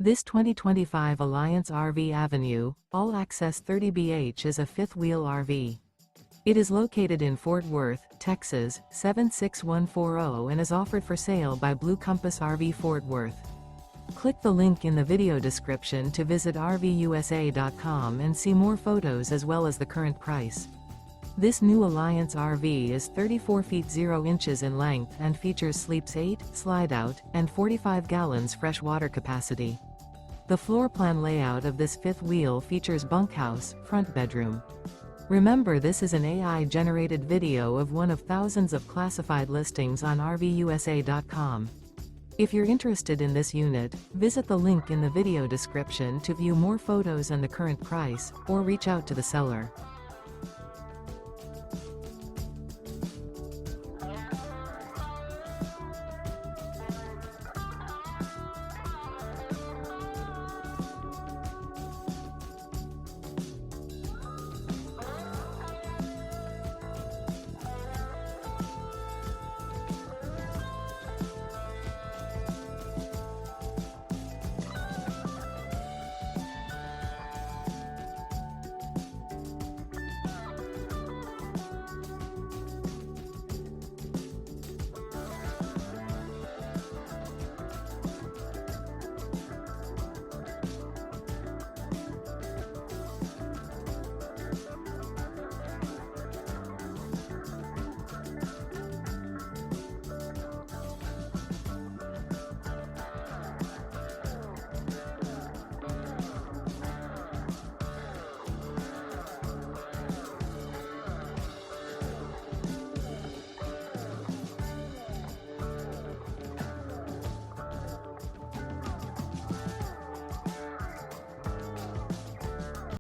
This 2025 Alliance RV Avenue, all-access 30BH is a fifth-wheel RV. It is located in Fort Worth, Texas, 76140 and is offered for sale by Blue Compass RV Fort Worth. Click the link in the video description to visit RVUSA.com and see more photos as well as the current price. This new Alliance RV is 34 feet 0 inches in length and features sleeps 8, slide-out, and 45 gallons fresh water capacity. The floor plan layout of this fifth wheel features bunkhouse, front bedroom. Remember, this is an AI-generated video of one of thousands of classified listings on RVUSA.com. If you're interested in this unit, visit the link in the video description to view more photos and the current price, or reach out to the seller.